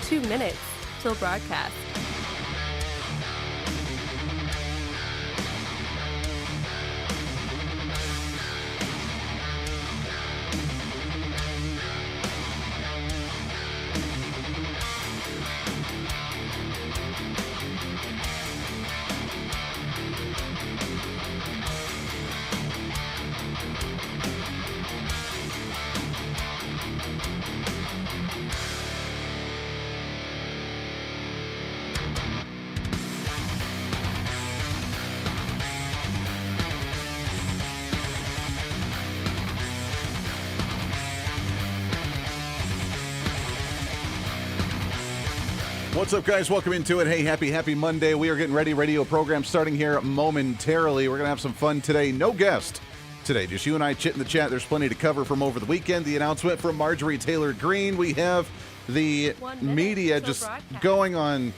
2 minutes till broadcast. What's up, guys? Welcome into it. Hey, happy Monday. We are getting ready. Radio program starting here momentarily. We're going to have some fun today. No guest today. Just you and I chit in the chat. There's plenty to cover from over the weekend. The announcement from Marjorie Taylor Greene. We have the media just going on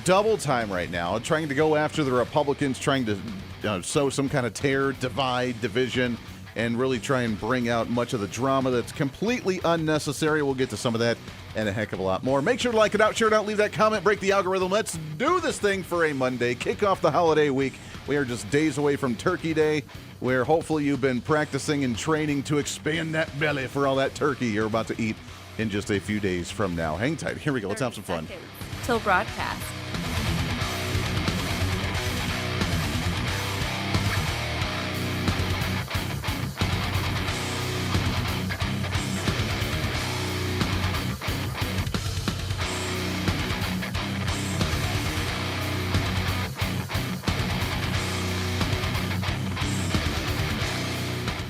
double time right now, trying to go after the Republicans, trying to sow some kind of tear, divide, division, and really try and bring out much of the drama that's completely unnecessary. We'll get to some of that and a heck of a lot more. Make sure to like it out, share it out, leave that comment, break the algorithm. Let's do this thing for a Monday. Kick off the holiday week. We are just days away from Turkey Day, where hopefully you've been practicing and training to expand that belly for all that turkey you're about to eat in just a few days from now. Hang tight. Here we go. Let's have some fun. Till broadcast.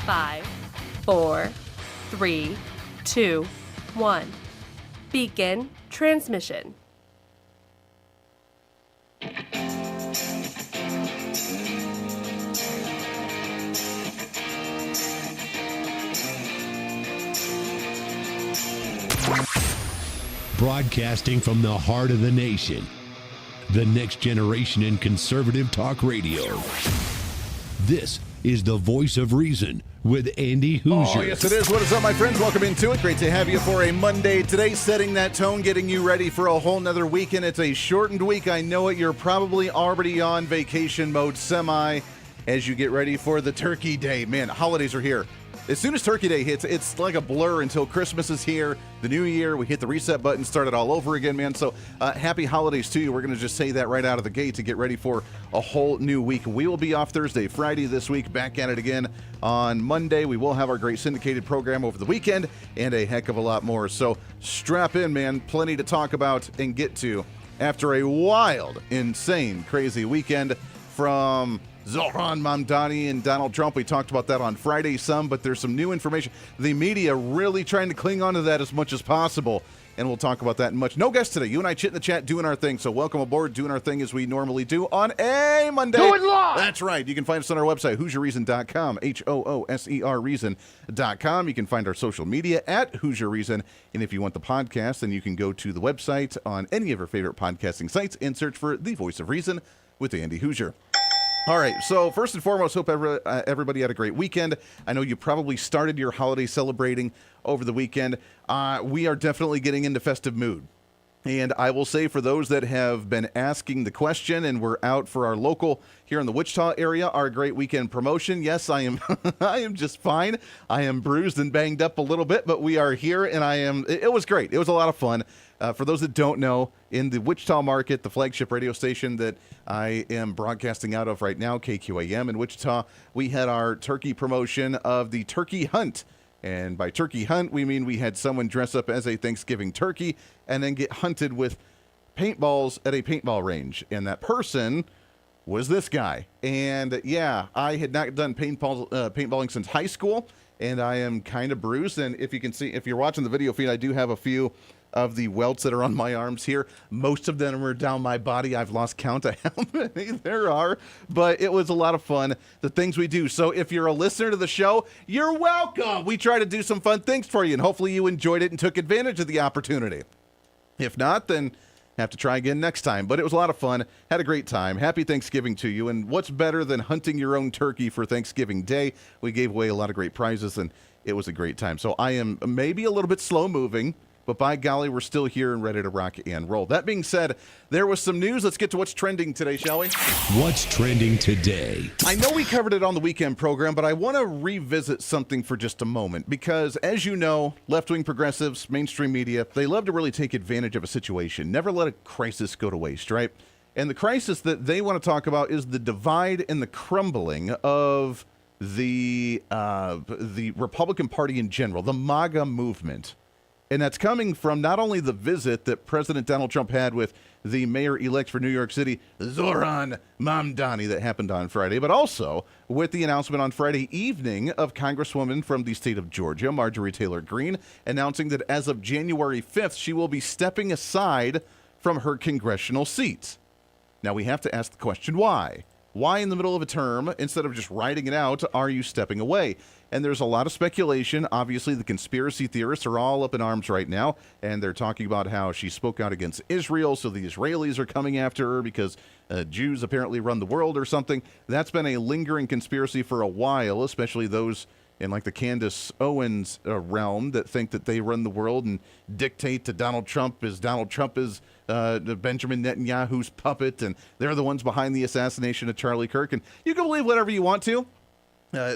Five, 4, 3, 2, 1. Begin transmission. Broadcasting from the heart of the nation, the next generation in conservative talk radio. This is the Voice of Reason with Andy Hooser. Oh, yes, it is. What is up, my friends? Welcome into it. Great to have you for a Monday today, setting that tone, getting you ready for a whole nother weekend. It's a shortened week. I know it. You're probably already on vacation mode, as you get ready for the Turkey Day. Man, holidays are here. As soon as Turkey Day hits, it's like a blur until Christmas is here, the new year. We hit the reset button, start it all over again, man. So happy holidays to you. We're going to just say that right out of the gate to get ready for a whole new week. We will be off Thursday, Friday this week, back at it again on Monday. We will have our great syndicated program over the weekend and a heck of a lot more. So strap in, man. Plenty to talk about and get to after a wild, insane, crazy weekend from Zohran Mamdani and Donald Trump. We talked about that on Friday some, but there's some new information. The media really trying to cling on to that as much as possible, and we'll talk about that and much. No guest today. You and I chit in the chat doing our thing, so welcome aboard, doing our thing as we normally do on a Monday. Do it live! That's right. You can find us on our website, HooserReason.com, HOOSER Reason.com. You can find our social media at Hooser Reason, and if you want the podcast, then you can go to the website on any of your favorite podcasting sites and search for The Voice of Reason with Andy Hooser. All right, so first and foremost, hope everybody had a great weekend. I know you probably started your holiday celebrating over the weekend. We are definitely getting into festive mood. And I will say, for those that have been asking the question, and we're out for our local here in the Wichita area, our great weekend promotion. Yes, I am I am just fine. I am bruised and banged up a little bit, but we are here, and it was great. It was a lot of fun. For those that don't know, in the Wichita market, the flagship radio station that I am broadcasting out of right now, KQAM in Wichita, we had our turkey promotion of the Turkey Hunt. And by turkey hunt, we mean we had someone dress up as a Thanksgiving turkey and then get hunted with paintballs at a paintball range. And that person was this guy. And yeah, I had not done paintballing since high school, and I am kind of bruised. And if you can see, if you're watching the video feed, I do have a few of the welts that are on my arms here. Most of them are down my body. I've lost count of how many there are, but it was a lot of fun, the things we do. So if you're a listener to the show, you're welcome. We try to do some fun things for you, and hopefully you enjoyed it and took advantage of the opportunity. If not, then have to try again next time. But it was a lot of fun. Had a great time. Happy Thanksgiving to you. And what's better than hunting your own turkey for Thanksgiving Day? We gave away a lot of great prizes, and it was a great time. So I am maybe a little bit slow moving but by golly, we're still here and ready to rock and roll. That being said, there was some news. Let's get to what's trending today, shall we? What's trending today? I know we covered it on the weekend program, but I want to revisit something for just a moment because, as you know, left-wing progressives, mainstream media, they love to really take advantage of a situation. Never let a crisis go to waste, right? And the crisis that they want to talk about is the divide and the crumbling of the Republican Party in general, the MAGA movement. And that's coming from not only the visit that President Donald Trump had with the mayor-elect for New York City, Zohran Mamdani, that happened on Friday, but also with the announcement on Friday evening of Congresswoman from the state of Georgia, Marjorie Taylor Greene, announcing that as of January 5th, she will be stepping aside from her congressional seat. Now, we have to ask the question, why? Why in the middle of a term, instead of just writing it out, are you stepping away? And there's a lot of speculation. Obviously, the conspiracy theorists are all up in arms right now, and they're talking about how she spoke out against Israel, so the Israelis are coming after her because Jews apparently run the world or something. That's been a lingering conspiracy for a while, especially those in like the Candace Owens realm that think that they run the world and dictate to Donald Trump as Benjamin Netanyahu's puppet, and they're the ones behind the assassination of Charlie Kirk. And you can believe whatever you want to.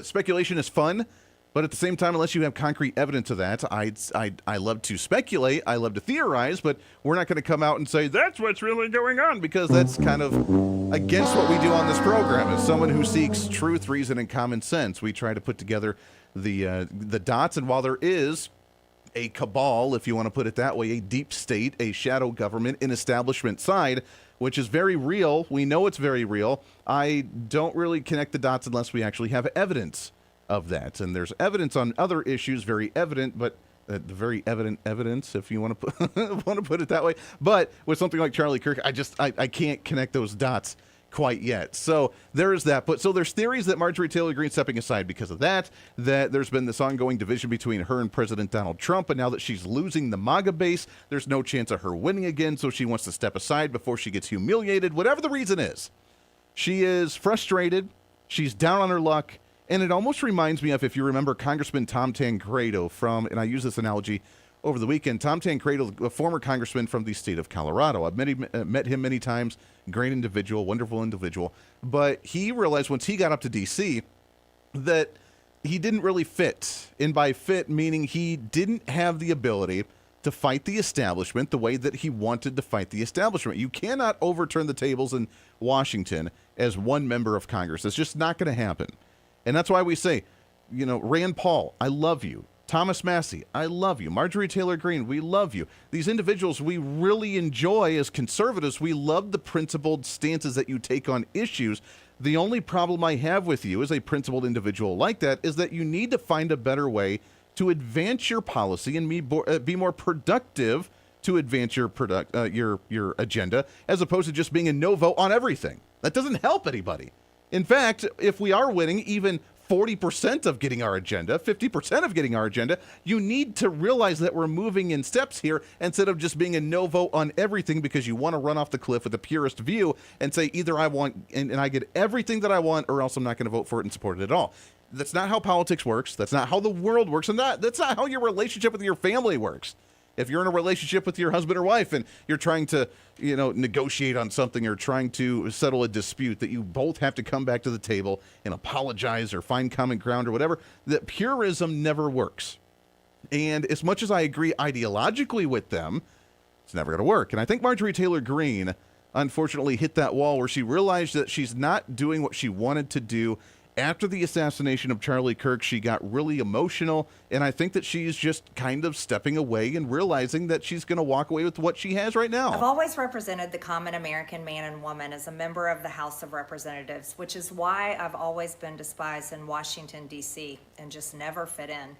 Speculation is fun, but at the same time, unless you have concrete evidence of that, I love to speculate, I love to theorize, but we're not going to come out and say that's what's really going on, because that's kind of against what we do on this program. As someone who seeks truth, reason, and common sense, we try to put together the dots. And while there is a cabal, if you want to put it that way, a deep state, a shadow government, an establishment side, which is very real. We know it's very real. I don't really connect the dots unless we actually have evidence of that. And there's evidence on other issues, very evident, but the very evident evidence, if you want to put it that way. But with something like Charlie Kirk, I can't connect those dots quite yet. So there is that. But so there's theories that Marjorie Taylor Greene stepping aside because of that there's been this ongoing division between her and President Donald Trump. And now that she's losing the MAGA base, there's no chance of her winning again. So she wants to step aside before she gets humiliated, whatever the reason is. She is frustrated. She's down on her luck. And it almost reminds me of, if you remember, Congressman Tom Tancredo and I use this analogy over the weekend. Tom Tancredo, a former congressman from the state of Colorado. I've met him many times. Great individual, wonderful individual. But he realized once he got up to D.C. that he didn't really fit. And by fit, meaning he didn't have the ability to fight the establishment the way that he wanted to fight the establishment. You cannot overturn the tables in Washington as one member of Congress. It's just not going to happen. And that's why we say, Rand Paul, I love you. Thomas Massey, I love you. Marjorie Taylor Greene, we love you. These individuals we really enjoy as conservatives. We love the principled stances that you take on issues. The only problem I have with you as a principled individual like that is that you need to find a better way to advance your policy and be more productive to advance your agenda, as opposed to just being a no vote on everything. That doesn't help anybody. In fact, if we are winning even 40% of getting our agenda, 50% of getting our agenda, you need to realize that we're moving in steps here instead of just being a no vote on everything because you want to run off the cliff with the purest view and say either I want and I get everything that I want or else I'm not going to vote for it and support it at all. That's not how politics works. That's not how the world works. And that's not how your relationship with your family works. If you're in a relationship with your husband or wife and you're trying to, negotiate on something or trying to settle a dispute, that you both have to come back to the table and apologize or find common ground or whatever, that purism never works. And as much as I agree ideologically with them, it's never going to work. And I think Marjorie Taylor Greene, unfortunately, hit that wall where she realized that she's not doing what she wanted to do. After the assassination of Charlie Kirk, she got really emotional, and I think that she's just kind of stepping away and realizing that she's going to walk away with what she has right now. I've always represented the common American man and woman as a member of the House of Representatives, which is why I've always been despised in Washington, D.C., and just never fit in.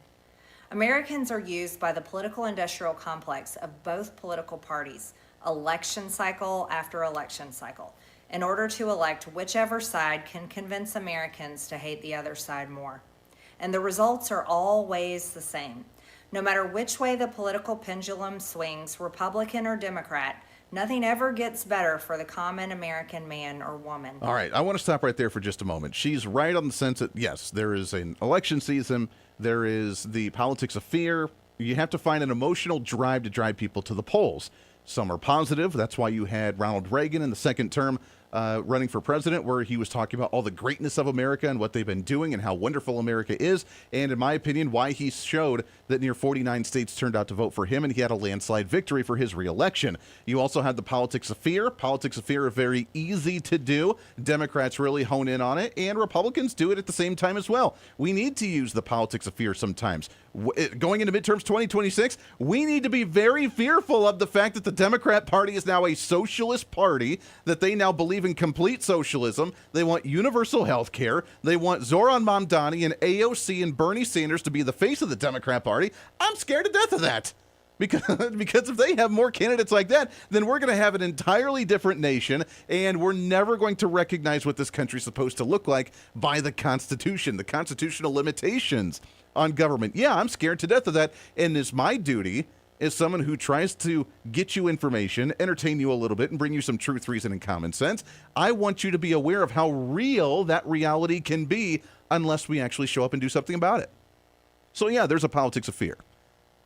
Americans are used by the political industrial complex of both political parties, election cycle after election cycle, in order to elect whichever side can convince Americans to hate the other side more. And the results are always the same. No matter which way the political pendulum swings, Republican or Democrat, nothing ever gets better for the common American man or woman. All right, I want to stop right there for just a moment. She's right on the sense that, yes, there is an election season, there is the politics of fear, You have to find an emotional drive to drive people to the polls. Some are positive. That's why you had Ronald Reagan in the second term running for president, where he was talking about all the greatness of America and what they've been doing and how wonderful America is. And in my opinion, why he showed that near 49 states turned out to vote for him, and he had a landslide victory for his reelection. You also had the politics of fear. Politics of fear are very easy to do. Democrats really hone in on it, and Republicans do it at the same time as well. We need to use the politics of fear sometimes. Going into midterms 2026, we need to be very fearful of the fact that the Democrat Party is now a socialist party, that they now believe in complete socialism. They want universal health care. They want Zoran Mamdani and AOC and Bernie Sanders to be the face of the Democrat Party. I'm scared to death of that. Because if they have more candidates like that, then we're going to have an entirely different nation, and we're never going to recognize what this country's supposed to look like by the Constitution, the constitutional limitations on government. Yeah, I'm scared to death of that, and it's my duty as someone who tries to get you information, entertain you a little bit, and bring you some truth, reason, and common sense. I want you to be aware of how real that reality can be unless we actually show up and do something about it. So yeah, there's a politics of fear.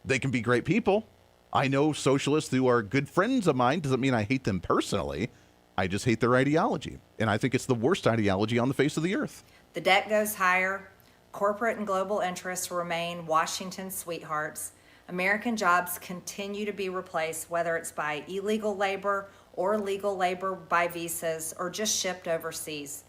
They can be great people. I know socialists who are good friends of mine. Doesn't mean I hate them personally. I just hate their ideology. And I think it's the worst ideology on the face of the earth. The debt goes higher. Corporate and global interests remain Washington's sweethearts. American jobs continue to be replaced, whether it's by illegal labor or legal labor by visas or just shipped overseas.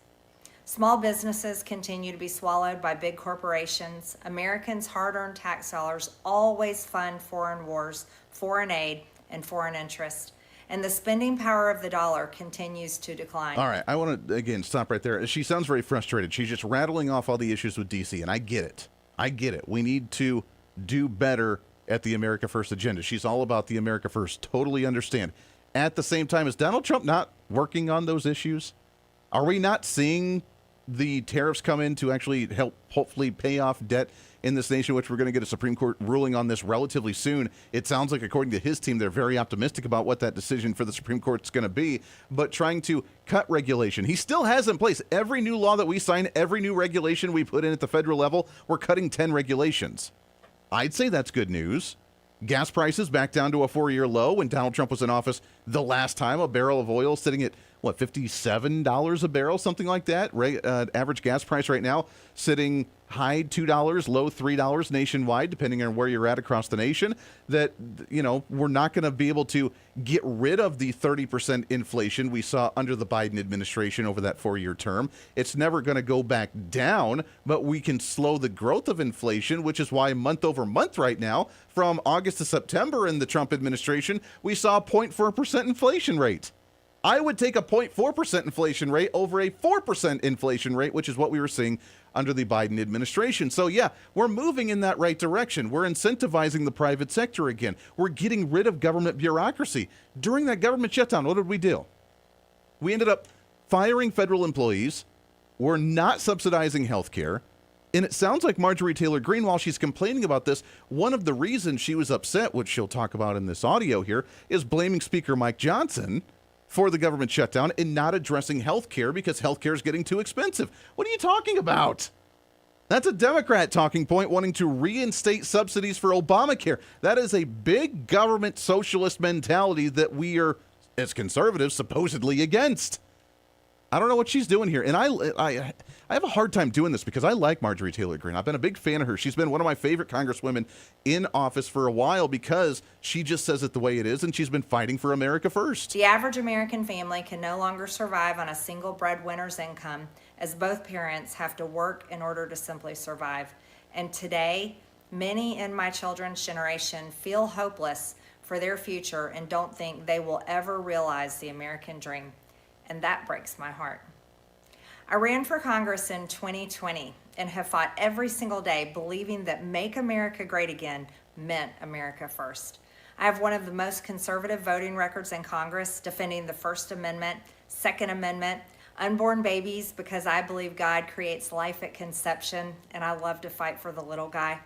Small businesses continue to be swallowed by big corporations. Americans' hard-earned tax dollars always fund foreign wars, foreign aid, and foreign interest. And the spending power of the dollar continues to decline. All right, I want to, again, stop right there. She sounds very frustrated. She's just rattling off all the issues with D.C., and I get it. I get it. We need to do better at the America First agenda. She's all about the America First. Totally understand. At the same time, is Donald Trump not working on those issues? Are we not seeing the tariffs come in to actually help hopefully pay off debt in this nation, which we're going to get a Supreme Court ruling on this relatively soon? It sounds like, according to his team, they're very optimistic about what that decision for the Supreme Court is going to be, but trying to cut regulation. He still has in place every new law that we sign, every new regulation we put in at the federal level, we're cutting 10 regulations. I'd say that's good news. Gas prices back down to a 4-year low when Donald Trump was in office the last time. A barrel of oil sitting at, what, $57 a barrel, something like that? Average gas price right now sitting high $2, low $3 nationwide, depending on where you're at across the nation. That, you know, we're not going to be able to get rid of the 30% inflation we saw under the Biden administration over that 4-year term. It's never going to go back down, but we can slow the growth of inflation, which is why month over month right now, from August to September in the Trump administration, we saw a 0.4% inflation rate. I would take a 0.4% inflation rate over a 4% inflation rate, which is what we were seeing under the Biden administration. So yeah, we're moving in that right direction. We're incentivizing the private sector again. We're getting rid of government bureaucracy. During that government shutdown, what did we do? We ended up firing federal employees. We're not subsidizing health care. And it sounds like Marjorie Taylor Greene, while she's complaining about this, one of the reasons she was upset, which she'll talk about in this audio here, is blaming Speaker Mike Johnson for the government shutdown and not addressing health care because health care is getting too expensive. What are you talking about? That's a Democrat talking point, wanting to reinstate subsidies for Obamacare. That is a big government socialist mentality that we are, as conservatives, supposedly against. I don't know what she's doing here. And I have a hard time doing this because I like Marjorie Taylor Greene. I've been a big fan of her. She's been one of my favorite congresswomen in office for a while because she just says it the way it is, and she's been fighting for America first. The average American family can no longer survive on a single breadwinner's income, as both parents have to work in order to simply survive. And today, many in my children's generation feel hopeless for their future and don't think they will ever realize the American dream. And that breaks my heart. I ran for Congress in 2020 and have fought every single day believing that Make America Great Again meant America first. I have one of the most conservative voting records in Congress, defending the First Amendment, Second Amendment, unborn babies, because I believe God creates life at conception, and I love to fight for the little guy.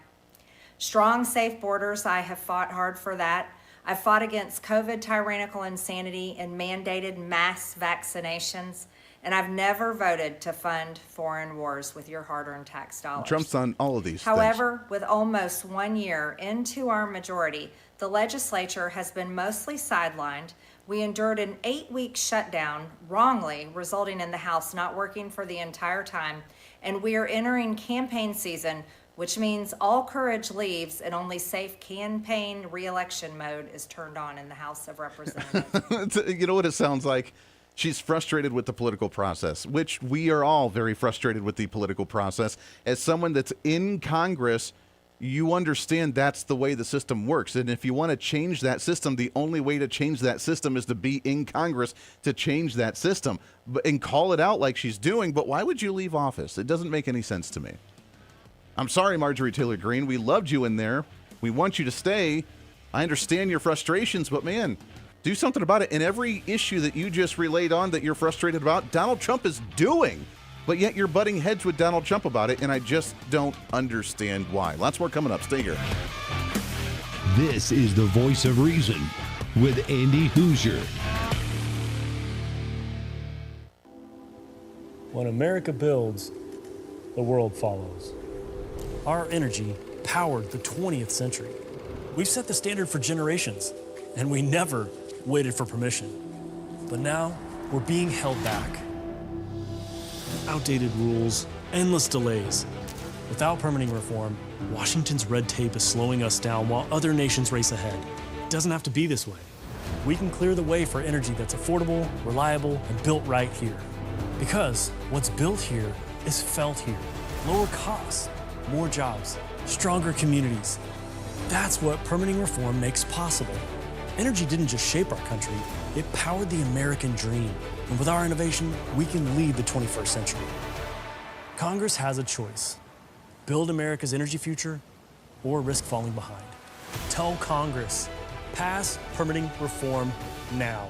Strong, safe borders, I have fought hard for that. I fought against COVID tyrannical insanity and mandated mass vaccinations. and I've never voted to fund foreign wars with your hard-earned tax dollars. Trump's on all of these However, with almost 1 year into our majority, the legislature has been mostly sidelined. We endured an 8-week shutdown, wrongly, resulting in the House not working for the entire time, and we are entering campaign season, which means all courage leaves and only safe campaign re-election mode is turned on in the House of Representatives. You know what it sounds like? She's frustrated with the political process, which we are all very frustrated with the political process. As someone that's in Congress, you understand that's the way the system works. And if you want to change that system, the only way to change that system is to be in Congress to change that system and call it out like she's doing. But why would you leave office? It doesn't make any sense to me. I'm sorry, Marjorie Taylor Greene. We loved you in there. We want you to stay. I understand your frustrations, but man, do something about it. And every issue that you just relayed on that you're frustrated about, Donald Trump is doing. But yet you're butting heads with Donald Trump about it, and I just don't understand why. Lots more coming up. Stay here. This is the Voice of Reason with Andy Hooser. When America builds, the world follows. Our energy powered the 20th century. We've set the standard for generations, and we never waited for permission. But now, we're being held back. Outdated rules, endless delays. Without permitting reform, Washington's red tape is slowing us down while other nations race ahead. It doesn't have to be this way. We can clear the way for energy that's affordable, reliable, and built right here. Because what's built here is felt here. Lower costs, more jobs, stronger communities. That's what permitting reform makes possible. Energy didn't just shape our country, it powered the American dream. And with our innovation, we can lead the 21st century. Congress has a choice. Build America's energy future or risk falling behind. Tell Congress, pass permitting reform now.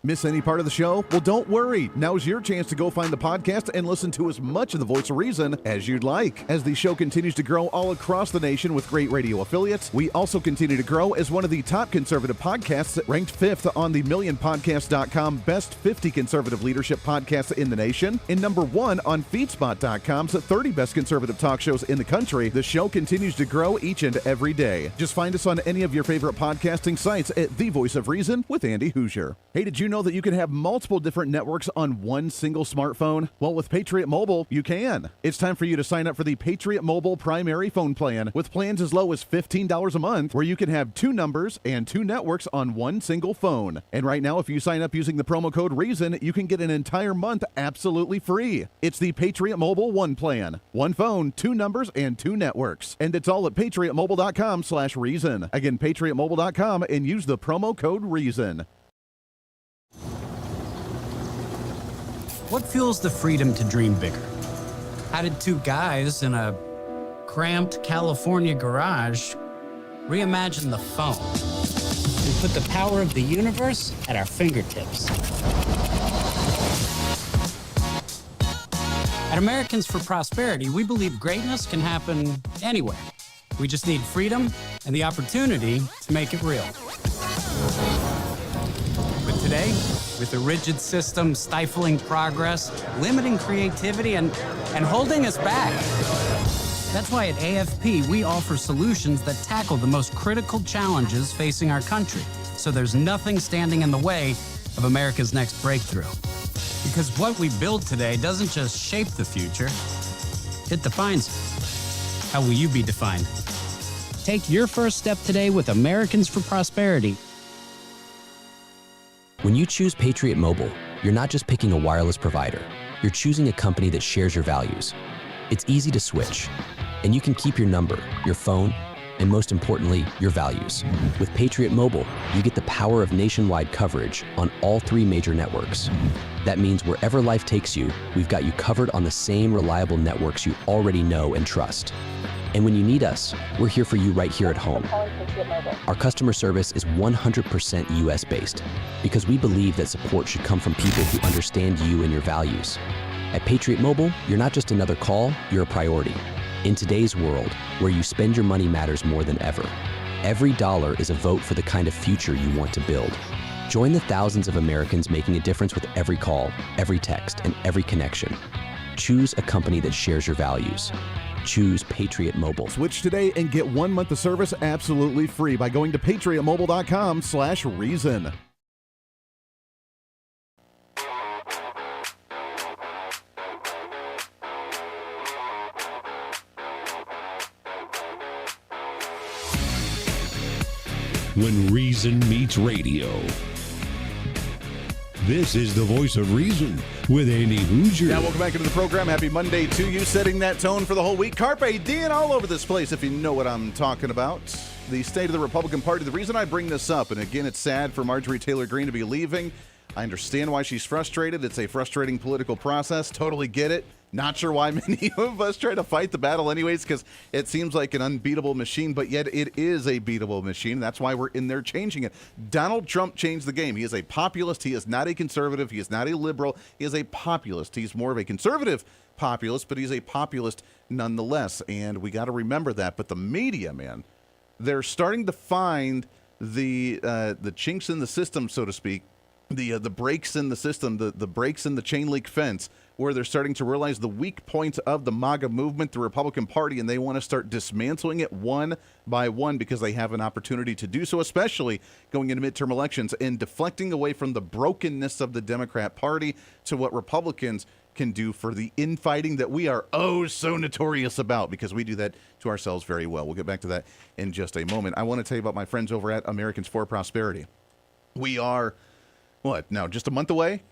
Miss any part of the show? Well, don't worry. Now's your chance to go find the podcast and listen to as much of the Voice of Reason as you'd like. As the show continues to grow all across the nation with great radio affiliates, we also continue to grow as one of the top conservative podcasts, ranked 5th on the MillionPodcast.com Best 50 Conservative Leadership Podcasts in the nation, and number 1 on FeedSpot.com's 30 Best Conservative Talk Shows in the country. The show continues to grow each and every day. Just find us on any of your favorite podcasting sites at The Voice of Reason with Andy Hooser. Hey, did you know that you can have multiple different networks on one single smartphone? Well, with Patriot Mobile, you can. It's time for you to sign up for the Patriot Mobile primary phone plan with plans as low as $15 a month, where you can have 2 numbers and 2 networks on one single phone. And right now, if you sign up using the promo code REASON, you can get an entire month absolutely free. It's the Patriot Mobile One plan. 1 phone, 2 numbers, and 2 networks. And it's all at patriotmobile.com/reason. Again, patriotmobile.com, and use the promo code REASON. What fuels the freedom to dream bigger? How did 2 guys in a cramped California garage reimagine the phone? We put the power of the universe at our fingertips. At Americans for Prosperity, we believe greatness can happen anywhere. We just need freedom and the opportunity to make it real. But today, with a rigid system stifling progress, limiting creativity, and holding us back. That's why at AFP, we offer solutions that tackle the most critical challenges facing our country, so there's nothing standing in the way of America's next breakthrough. Because what we build today doesn't just shape the future, it defines it. How will you be defined? Take your first step today with Americans for Prosperity. When you choose Patriot Mobile, you're not just picking a wireless provider. You're choosing a company that shares your values. It's easy to switch, and you can keep your number, your phone, and most importantly, your values. With Patriot Mobile, you get the power of nationwide coverage on all 3 major networks. That means wherever life takes you, we've got you covered on the same reliable networks you already know and trust. And when you need us, we're here for you right here at home. Our customer service is 100% US-based because we believe that support should come from people who understand you and your values. At Patriot Mobile, you're not just another call, you're a priority. In today's world, where you spend your money matters more than ever, every dollar is a vote for the kind of future you want to build. Join the thousands of Americans making a difference with every call, every text, and every connection. Choose a company that shares your values. Choose Patriot Mobile. Switch today and get 1 month of service absolutely free by going to patriotmobile.com/reason. When reason meets radio. This is the voice of reason with Andy Hooser. Yeah, welcome back into the program. Happy Monday to you, setting that tone for the whole week. Carpe diem all over this place, if you know what I'm talking about. The state of the Republican Party. The reason I bring this up, and again, it's sad for Marjorie Taylor Greene to be leaving. I understand why she's frustrated. It's a frustrating political process. Totally get it. Not sure why many of us try to fight the battle anyways, because it seems like an unbeatable machine, but yet it is a beatable machine. That's why we're in there changing it. Donald Trump changed the game. He is a populist. He is not a conservative. He is not a liberal. He is a populist. He's more of a conservative populist, but he's a populist nonetheless, and we got to remember that. But the media, man, they're starting to find the chinks in the system, so to speak, the breaks in the system, the breaks in the chain link fence, where they're starting to realize the weak points of the MAGA movement, the Republican Party, and they want to start dismantling it one by one because they have an opportunity to do so, especially going into midterm elections and deflecting away from the brokenness of the Democrat Party to what Republicans can do for the infighting that we are oh so notorious about, because we do that to ourselves very well. We'll get back to that in just a moment. I want to tell you about my friends over at Americans for Prosperity. We are, just a month away?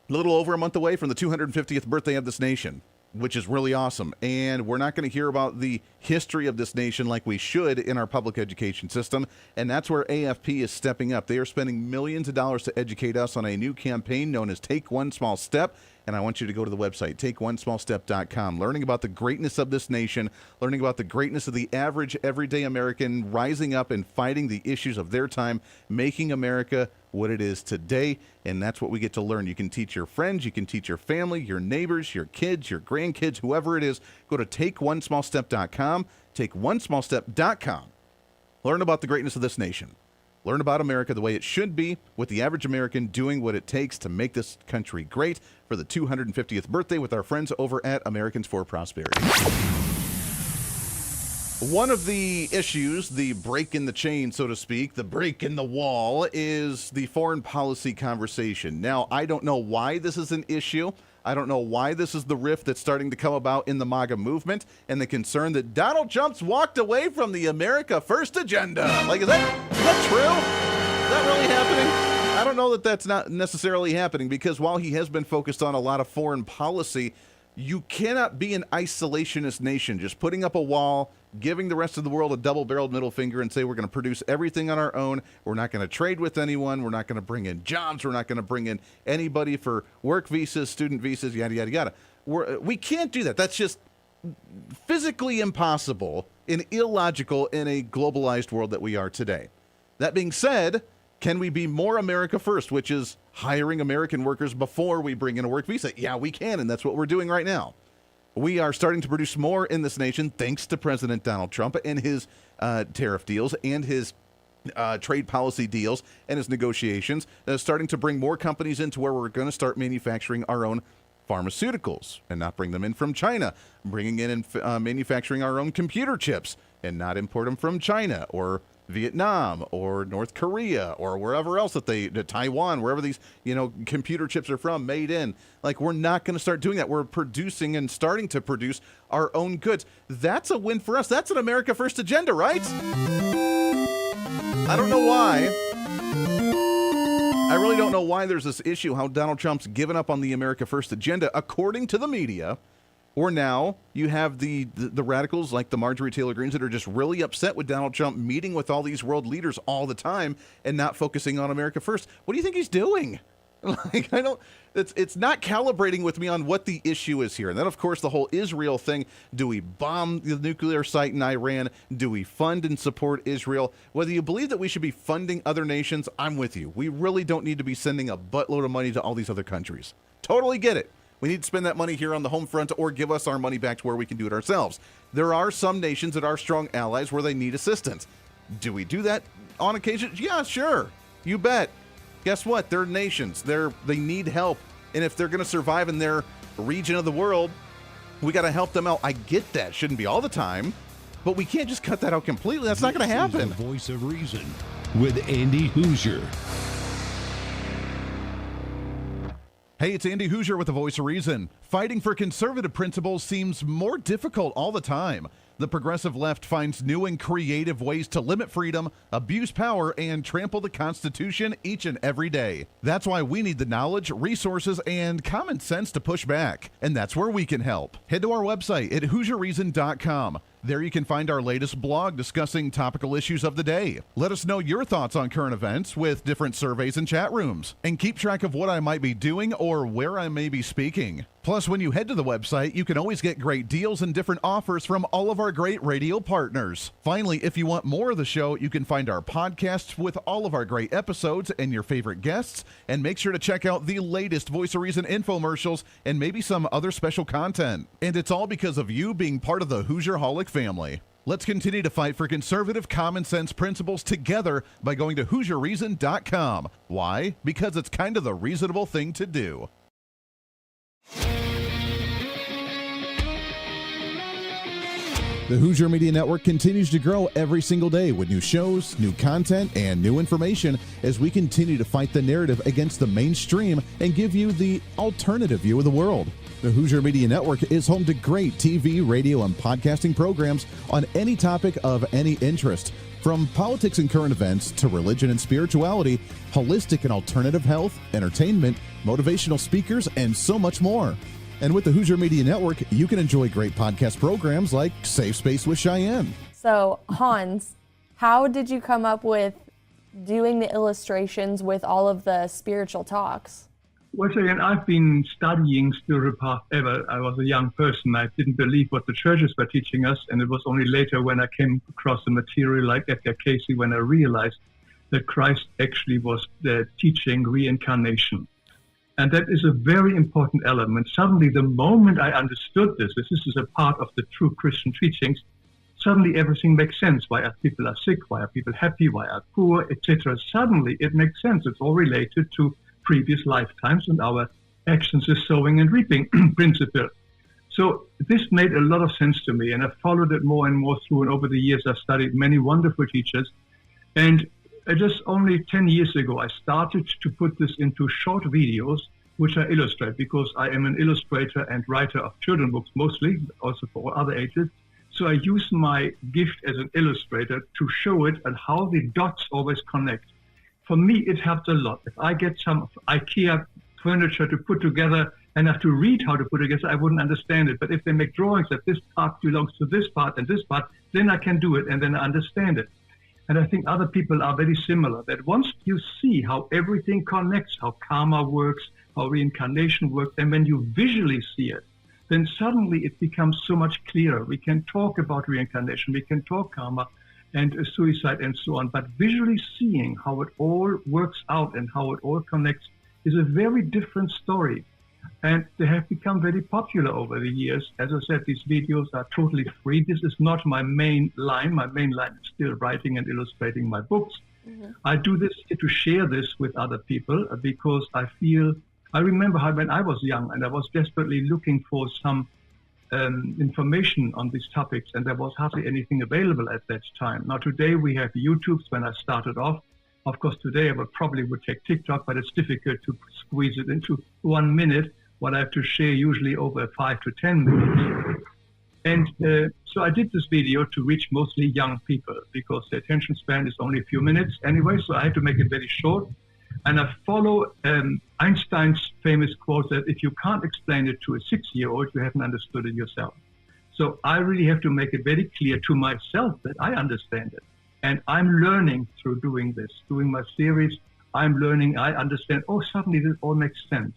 A little over a month away from the 250th birthday of this nation, which is really awesome. And we're not going to hear about the history of this nation like we should in our public education system. And that's where AFP is stepping up. They are spending millions of dollars to educate us on a new campaign known as Take One Small Step. And I want you to go to the website, takeonesmallstep.com, learning about the greatness of this nation, learning about the greatness of the average everyday American rising up and fighting the issues of their time, making America what it is today. And that's what we get to learn. You can teach your friends, you can teach your family, your neighbors, your kids, your grandkids, whoever it is. Go to takeonesmallstep.com, takeonesmallstep.com. Learn about the greatness of this nation. Learn about America the way it should be, with the average American doing what it takes to make this country great for the 250th birthday with our friends over at Americans for Prosperity. One of the issues, the break in the chain, so to speak, the break in the wall, is the foreign policy conversation. Now, I don't know why this is an issue. I don't know why this is the rift that's starting to come about in the MAGA movement and the concern that Donald Trump's walked away from the America First agenda. Like, is that true? Is that really happening? I don't know that that's not necessarily happening, because while he has been focused on a lot of foreign policy, you cannot be an isolationist nation, just putting up a wall, giving the rest of the world a double-barreled middle finger and say we're going to produce everything on our own. We're not going to trade with anyone. We're not going to bring in jobs. We're not going to bring in anybody for work visas, student visas, yada, yada, yada. We can't do that. That's just physically impossible and illogical in a globalized world that we are today. That being said, can we be more America first, which is hiring American workers before we bring in a work visa? Yeah, we can, and that's what we're doing right now. We are starting to produce more in this nation thanks to President Donald Trump and his tariff deals and his trade policy deals and his negotiations, starting to bring more companies into where we're going to start manufacturing our own pharmaceuticals and not bring them in from China, bringing in and manufacturing our own computer chips and not import them from China or Vietnam or North Korea or wherever else Taiwan, wherever these, computer chips are from, made in. Like, we're not going to start doing that. We're producing and starting to produce our own goods. That's a win for us. That's an America First agenda, right? I don't know why. I really don't know why there's this issue, how Donald Trump's given up on the America First agenda, according to the media. Or now you have the radicals like the Marjorie Taylor Greenes that are just really upset with Donald Trump meeting with all these world leaders all the time and not focusing on America first. What do you think he's doing? Like, it's not calibrating with me on what the issue is here. And then, of course, the whole Israel thing. Do we bomb the nuclear site in Iran? Do we fund and support Israel? Whether you believe that we should be funding other nations, I'm with you. We really don't need to be sending a buttload of money to all these other countries. Totally get it. We need to spend that money here on the home front or give us our money back to where we can do it ourselves. There are some nations that are strong allies where they need assistance. Do we do that on occasion? Yeah, sure. You bet. Guess what? They're nations. They need help. And if they're going to survive in their region of the world, we got to help them out. I get that. Shouldn't be all the time. But we can't just cut that out completely. That's not going to happen. This is the Voice of Reason with Andy Hooser. Hey, it's Andy Hooser with the Voice of Reason. Fighting for conservative principles seems more difficult all the time. The progressive left finds new and creative ways to limit freedom, abuse power, and trample the Constitution each and every day. That's why we need the knowledge, resources, and common sense to push back. And that's where we can help. Head to our website at HooserReason.com. There you can find our latest blog discussing topical issues of the day. Let us know your thoughts on current events with different surveys and chat rooms. And keep track of what I might be doing or where I may be speaking. Plus, when you head to the website, you can always get great deals and different offers from all of our great radio partners. Finally, if you want more of the show, you can find our podcasts with all of our great episodes and your favorite guests. And make sure to check out the latest Voice of Reason infomercials and maybe some other special content. And it's all because of you being part of the Hoosier-holic family. Let's continue to fight for conservative common sense principles together by going to HooserReason.com. Why? Because it's kind of the reasonable thing to do. The Hoosier Media Network continues to grow every single day with new shows, new content, and new information as we continue to fight the narrative against the mainstream and give you the alternative view of the world. The Hoosier Media Network is home to great TV, radio, and podcasting programs on any topic of any interest, from politics and current events to religion and spirituality, holistic and alternative health, entertainment, motivational speakers, and so much more. And with the Hoosier Media Network, you can enjoy great podcast programs like Safe Space with Cheyenne. So, Hans, how did you come up with doing the illustrations with all of the spiritual talks? Well, Cheyenne, I've been studying spiritual path ever. I was a young person. I didn't believe what the churches were teaching us, and it was only later when I came across a material like Edgar Casey when I realized that Christ actually was teaching reincarnation. And that is a very important element. Suddenly, the moment I understood this is a part of the true Christian teachings, suddenly everything makes sense. Why are people sick? Why are people happy? Why are poor? Etc. Suddenly, it makes sense. It's all related to previous lifetimes and our actions is sowing and reaping principle. So this made a lot of sense to me, and I followed it more and more through. And over the years, I've studied many wonderful teachers. And just only 10 years ago, I started to put this into short videos, which I illustrate, because I am an illustrator and writer of children's books mostly, also for all other ages. So I use my gift as an illustrator to show it and how the dots always connect. For me, it helped a lot. If I get some IKEA furniture to put together and have to read how to put it together, I wouldn't understand it. But if they make drawings that this part belongs to this part and this part, then I can do it and then I understand it. And I think other people are very similar, that once you see how everything connects, how karma works, how reincarnation works, and when you visually see it, then suddenly it becomes so much clearer. We can talk about reincarnation, we can talk karma and suicide and so on, but visually seeing how it all works out and how it all connects is a very different story. And they have become very popular over the years. As I said, these videos are totally free. This is not my main line. My main line is still writing and illustrating my books. Mm-hmm. I do this to share this with other people because I remember how when I was young and I was desperately looking for some information on these topics, and there was hardly anything available at that time. Now today we have YouTubes. When I started off, of course today I would take TikTok, but it's difficult to squeeze it into 1 minute, what I have to share usually over 5 to 10 minutes. And so I did this video to reach mostly young people because the attention span is only a few minutes anyway, so I had to make it very short. And I follow Einstein's famous quote that if you can't explain it to a 6-year-old, you haven't understood it yourself. So I really have to make it very clear to myself that I understand it. And I'm learning through doing this, doing my series. I'm learning, I understand, suddenly this all makes sense.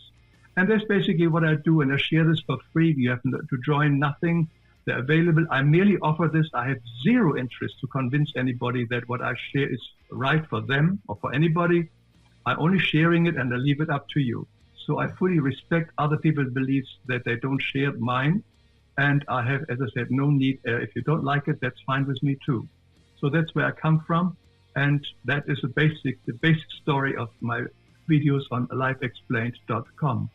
And that's basically what I do. And I share this for free. You have to join nothing. They're available. I merely offer this. I have zero interest to convince anybody that what I share is right for them or for anybody. I'm only sharing it and I leave it up to you. So I fully respect other people's beliefs that they don't share mine. And I have, as I said, no need. If you don't like it, that's fine with me too. So that's where I come from. And that is the basic story of my videos on alifeexplained.com.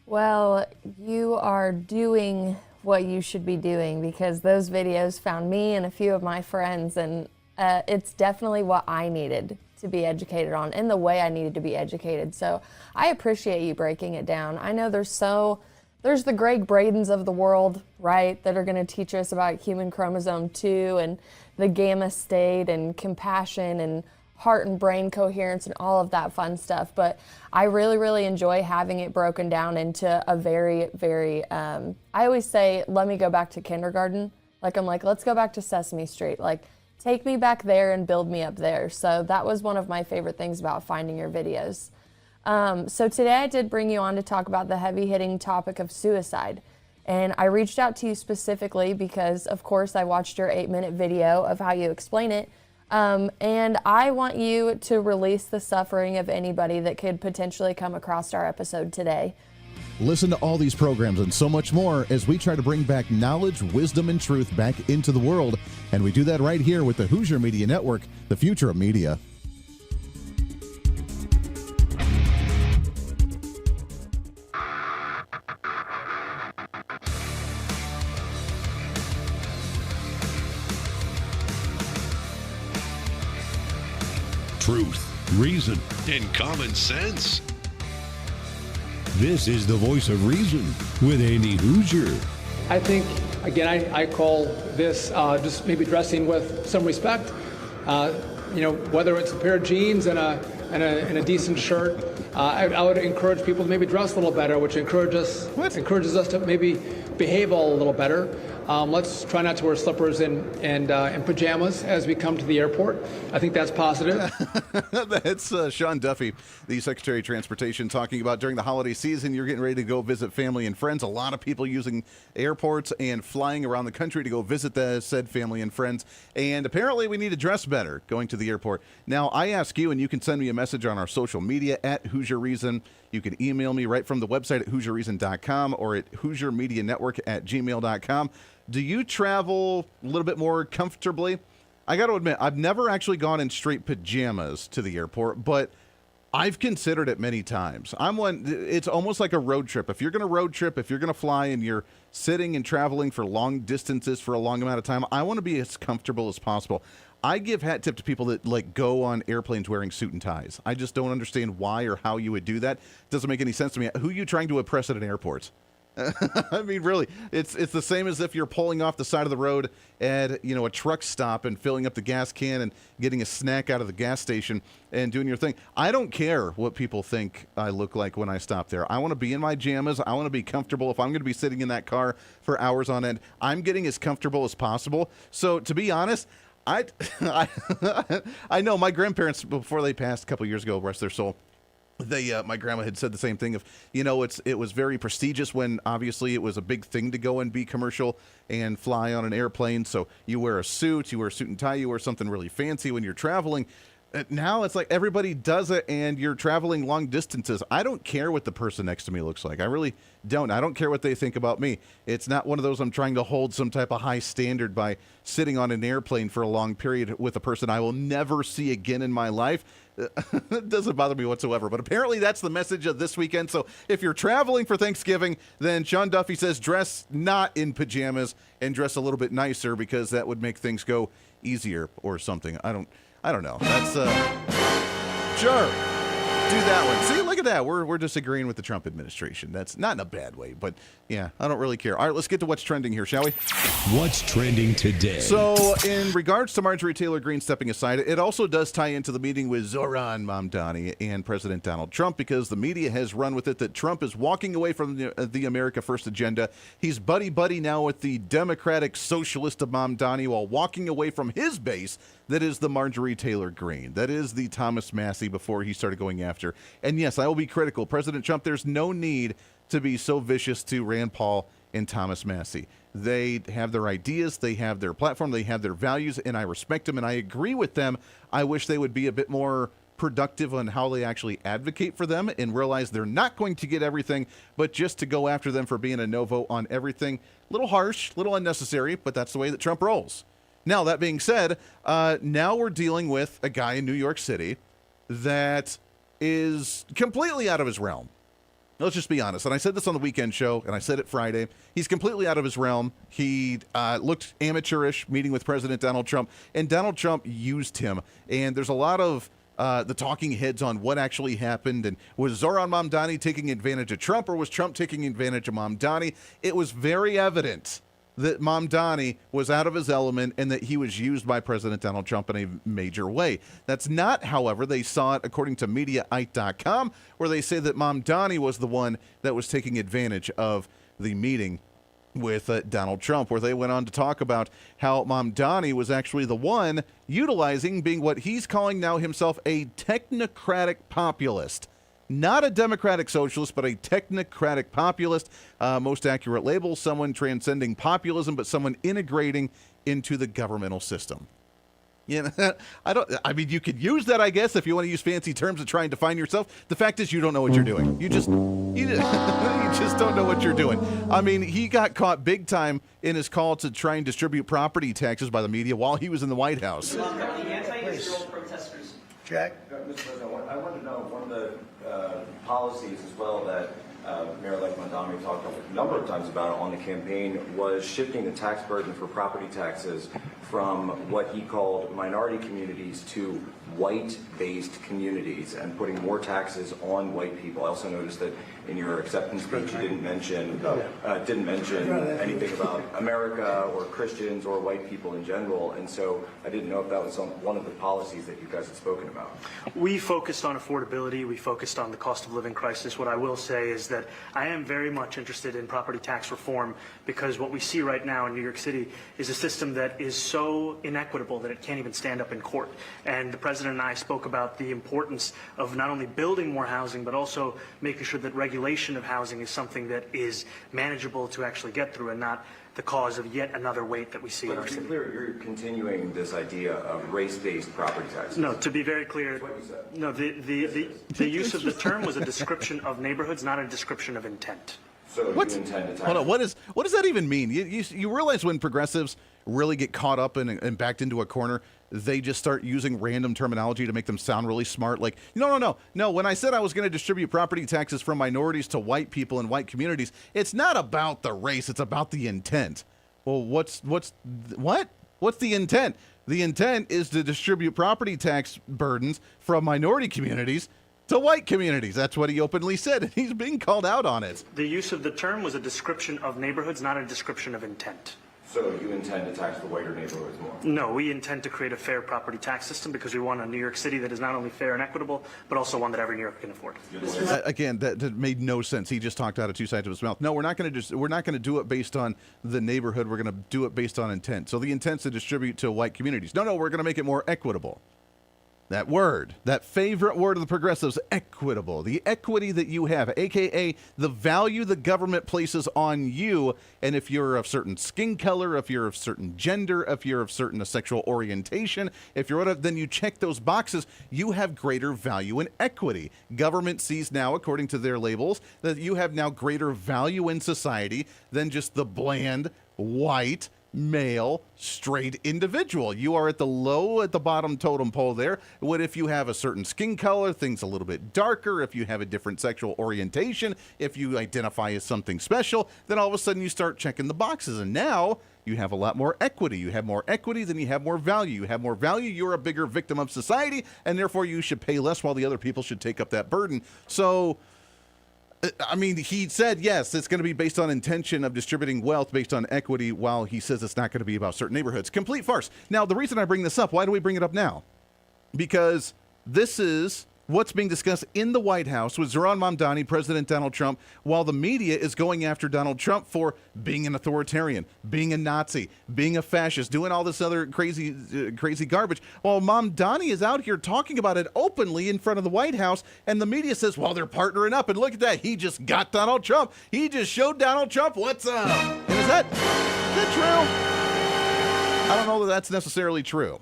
Well, you are doing what you should be doing, because those videos found me and a few of my friends, and it's definitely what I needed to be educated on and the way I needed to be educated. So I appreciate you breaking it down. I know there's the Greg Bradens of the world, right, that are going to teach us about human chromosome 2 and the gamma state and compassion and heart and brain coherence and all of that fun stuff. But I really, really enjoy having it broken down into a very, very, I always say, let me go back to kindergarten. I'm like, let's go back to Sesame Street. Like, take me back there and build me up there. So that was one of my favorite things about finding your videos. So today I did bring you on to talk about the heavy-hitting topic of suicide. And I reached out to you specifically because, of course, I watched your 8-minute video of how you explain it. And I want you to release the suffering of anybody that could potentially come across our episode today. Listen to all these programs and so much more as we try to bring back knowledge, wisdom, and truth back into the world. And we do that right here with the Hooser Media Network, the future of media. Truth, reason, and common sense. This is the voice of reason with Andy Hooser. I think, again, I call this just maybe dressing with some respect. Whether it's a pair of jeans and a decent shirt, I would encourage people to maybe dress a little better, which encourages us to maybe behave a little better. Let's try not to wear slippers and pajamas as we come to the airport. I think that's positive. That's Sean Duffy, the Secretary of Transportation, talking about during the holiday season, you're getting ready to go visit family and friends. A lot of people using airports and flying around the country to go visit the said family and friends. And apparently we need to dress better going to the airport. Now, I ask you, and you can send me a message on our social media at Hooser Reason. You can email me right from the website at HooserReason.com or at HooserMediaNetwork@gmail.com. Do you travel a little bit more comfortably? I got to admit, I've never actually gone in straight pajamas to the airport, but I've considered it many times. It's almost like a road trip. If you're going to road trip, if you're going to fly and you're sitting and traveling for long distances for a long amount of time, I want to be as comfortable as possible. I give hat tip to people that go on airplanes wearing suit and ties. I just don't understand why or how you would do that. Doesn't make any sense to me. Who are you trying to impress at an airport? I mean, really, it's the same as if you're pulling off the side of the road at a truck stop and filling up the gas can and getting a snack out of the gas station and doing your thing. I don't care what people think I look like when I stop there. I want to be in my jammas. I want to be comfortable. If I'm going to be sitting in that car for hours on end, I'm getting as comfortable as possible. So to be honest, I know my grandparents, before they passed a couple years ago, rest their soul, my grandma had said the same thing of, it was very prestigious when obviously it was a big thing to go and be commercial and fly on an airplane. So you wear a suit and tie, you wear something really fancy when you're traveling. Now it's like everybody does it and you're traveling long distances. I don't care what the person next to me looks like. I really don't. I don't care what they think about me. It's not one of those I'm trying to hold some type of high standard by sitting on an airplane for a long period with a person I will never see again in my life. It doesn't bother me whatsoever. But apparently that's the message of this weekend. So if you're traveling for Thanksgiving, then Sean Duffy says dress not in pajamas and dress a little bit nicer because that would make things go easier or something. I don't know. That's sure. Do that one. See, look at that. We're disagreeing with the Trump administration. That's not in a bad way, but yeah, I don't really care. All right, let's get to what's trending here, shall we? What's trending today? So, in regards to Marjorie Taylor Greene stepping aside, it also does tie into the meeting with Zoran Mamdani and President Donald Trump, because the media has run with it that Trump is walking away from the America First agenda. He's buddy-buddy now with the Democratic Socialist of Mamdani while walking away from his base. That is the Marjorie Taylor Greene. That is the Thomas Massie before he started going after. And yes, I will be critical. President Trump, there's no need to be so vicious to Rand Paul and Thomas Massie. They have their ideas, they have their platform, they have their values, and I respect them and I agree with them. I wish they would be a bit more productive on how they actually advocate for them and realize they're not going to get everything, but just to go after them for being a no vote on everything. A little harsh, a little unnecessary, but that's the way that Trump rolls. Now, that being said, now we're dealing with a guy in New York City that is completely out of his realm. Let's just be honest. And I said this on the weekend show, and I said it Friday. He's completely out of his realm. He looked amateurish meeting with President Donald Trump, and Donald Trump used him. And there's a lot of the talking heads on what actually happened. And was Zoran Mamdani taking advantage of Trump, or was Trump taking advantage of Mamdani? It was very evident that Mamdani was out of his element and that he was used by President Donald Trump in a major way. That's not, however, they saw it according to Mediaite.com, where they say that Mamdani was the one that was taking advantage of the meeting with Donald Trump, where they went on to talk about how Mamdani was actually the one utilizing, being what he's calling now himself, a technocratic populist. Not a democratic socialist, but a technocratic populist. Most accurate label, someone transcending populism, but someone integrating into the governmental system. You know, I mean, you could use that, I guess, if you want to use fancy terms to try and define yourself. The fact is, you don't know what you're doing. You just don't know what you're doing. I mean, he got caught big time in his call to try and distribute property taxes by the media while he was in the White House. Jack? Mr. President, I wanted to know one of the policies as well that Mayor-elect Mamdani talked a number of times about on the campaign was shifting the tax burden for property taxes from what he called minority communities to white-based communities and putting more taxes on white people. I also noticed that in your acceptance speech you didn't mention anything about America or Christians or white people in general, and so I didn't know if that was one of the policies that you guys had spoken about. We focused on affordability. We focused on the cost of living crisis. What I will say is that I am very much interested in property tax reform, because what we see right now in New York City is a system that is so inequitable that it can't even stand up in court. And the President and I spoke about the importance of not only building more housing, but also making sure that regulation of housing is something that is manageable to actually get through and not the cause of yet another weight that we see in our But to city. be clear, you're continuing this idea of race-based property taxes. No, to be very clear, That's what you said. no, the use of the term was a description of neighborhoods, not a description of intent. So you intend to tax. Hold on, what does that even mean? You realize when progressives really get caught up and backed into a corner, they just start using random terminology to make them sound really smart. Like, no. When I said I was going to distribute property taxes from minorities to white people in white communities, it's not about the race. It's about the intent. Well, what's the intent? The intent is to distribute property tax burdens from minority communities to white communities. That's what he openly said, and he's being called out on it. The use of the term was a description of neighborhoods, not a description of intent. So you intend to tax the whiter neighborhoods more? No, we intend to create a fair property tax system because we want a New York City that is not only fair and equitable, but also one that every New Yorker can afford. Again, that made no sense. He just talked out of two sides of his mouth. No, we're not going to do it based on the neighborhood. We're going to do it based on intent. So the intent's to distribute to white communities. No, we're going to make it more equitable. That word, that favorite word of the progressives, equitable. The equity that you have, a.k.a. the value the government places on you. And if you're of certain skin color, if you're of certain gender, if you're of certain sexual orientation, if you're whatever, then you check those boxes, you have greater value and equity. Government sees now, according to their labels, that you have now greater value in society than just the bland, white, male, straight individual. You are at the bottom totem pole there. What if you have a certain skin color, things a little bit darker, if you have a different sexual orientation, if you identify as something special, then all of a sudden you start checking the boxes, and now you have a lot more equity. You have more equity, then you have more value. You have more value, you're a bigger victim of society, and therefore you should pay less while the other people should take up that burden. So I mean, he said, yes, it's going to be based on intention of distributing wealth based on equity, while he says it's not going to be about certain neighborhoods. Complete farce. Now, the reason I bring this up, why do we bring it up now? Because this is what's being discussed in the White House with Zoran Mamdani, President Donald Trump, while the media is going after Donald Trump for being an authoritarian, being a Nazi, being a fascist, doing all this other crazy garbage. While Mamdani is out here talking about it openly in front of the White House, and the media says, well, they're partnering up, and look at that, he just got Donald Trump. He just showed Donald Trump what's up. And is that true? I don't know that that's necessarily true.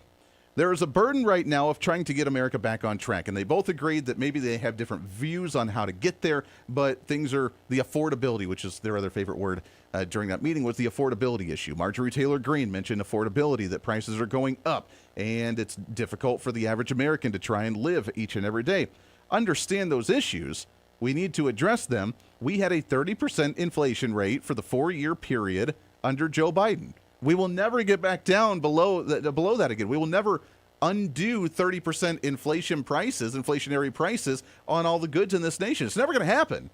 There is a burden right now of trying to get America back on track, and they both agreed that maybe they have different views on how to get there, but things are the affordability, which is their other favorite word during that meeting, was the affordability issue. Marjorie Taylor Greene mentioned affordability, that prices are going up, and it's difficult for the average American to try and live each and every day. understand those issues. We need to address them. We had a 30% inflation rate for the 4-year period under Joe Biden. We will never get back down below that again. We will never undo 30% inflationary prices on all the goods in this nation. It's never going to happen.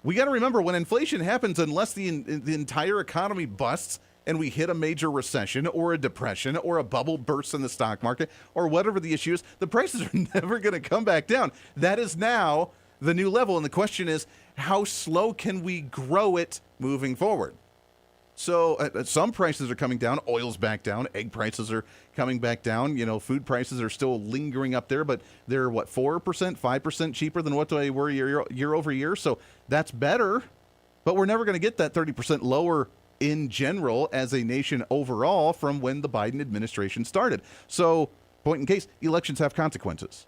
We got to remember, when inflation happens, unless the entire economy busts and we hit a major recession or a depression or a bubble bursts in the stock market or whatever the issue is, the prices are never going to come back down. That is now the new level. And the question is, how slow can we grow it moving forward? So some prices are coming down. Oil's back down. Egg prices are coming back down. Food prices are still lingering up there, but they're 4%, 5% cheaper than what they were year over year. So that's better, but we're never going to get that 30% lower in general as a nation overall from when the Biden administration started. So, point in case, elections have consequences.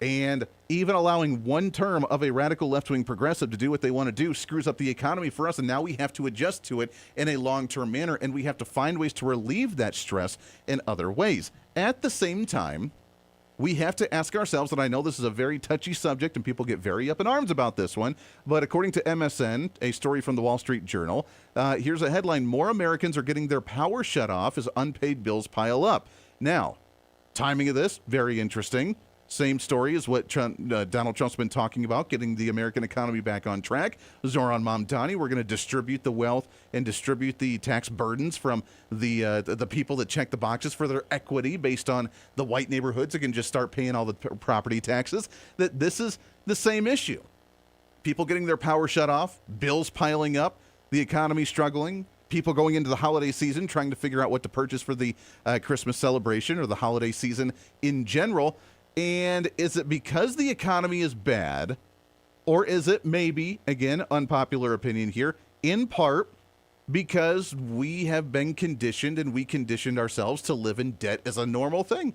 And even allowing one term of a radical left-wing progressive to do what they want to do screws up the economy for us, and now we have to adjust to it in a long-term manner, and we have to find ways to relieve that stress in other ways. At the same time, we have to ask ourselves, and I know this is a very touchy subject and people get very up in arms about this one, but according to MSN, a story from the Wall Street Journal, here's a headline: more Americans are getting their power shut off as unpaid bills pile up. Now, timing of this, very interesting. Same story as what Donald Trump's been talking about, getting the American economy back on track. Zoran Mamdani, we're going to distribute the wealth and distribute the tax burdens from the people that check the boxes for their equity based on the white neighborhoods that can just start paying all the property taxes. That this is the same issue. People getting their power shut off, bills piling up, the economy struggling, people going into the holiday season trying to figure out what to purchase for the Christmas celebration or the holiday season in general. And is it because the economy is bad, or is it maybe, again, unpopular opinion here, in part because we have been conditioned and we conditioned ourselves to live in debt as a normal thing?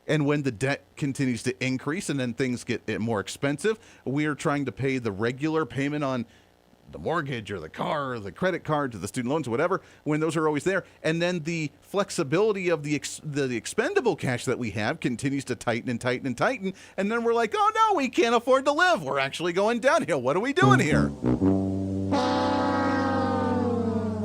And when the debt continues to increase and then things get more expensive, we are trying to pay the regular payment on the mortgage or the car or the credit cards or the student loans or whatever, when those are always there. And then the flexibility of the expendable cash that we have continues to tighten and tighten and tighten. And then we're like, oh no, we can't afford to live. We're actually going downhill. What are we doing here?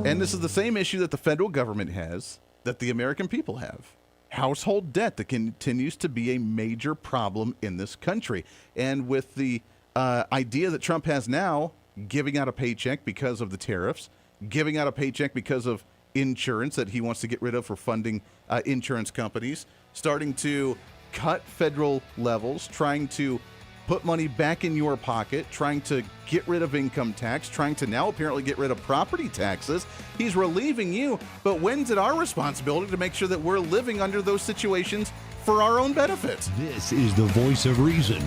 And this is the same issue that the federal government has, that the American people have. Household debt that continues to be a major problem in this country. And with the idea that Trump has now, giving out a paycheck because of the tariffs, giving out a paycheck because of insurance that he wants to get rid of for funding insurance companies, starting to cut federal levels, trying to put money back in your pocket, trying to get rid of income tax, trying to now apparently get rid of property taxes. He's relieving you, but when's it our responsibility to make sure that we're living under those situations for our own benefit? This is the Voice of Reason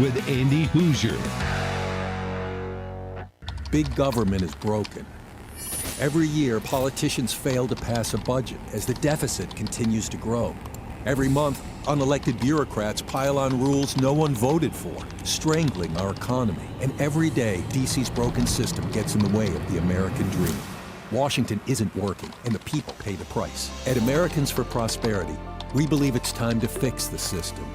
with Andy Hooser. Big government is broken. Every year, politicians fail to pass a budget as the deficit continues to grow. Every month, unelected bureaucrats pile on rules no one voted for, strangling our economy. And every day, DC's broken system gets in the way of the American dream. Washington isn't working, and the people pay the price. At Americans for Prosperity, we believe it's time to fix the system.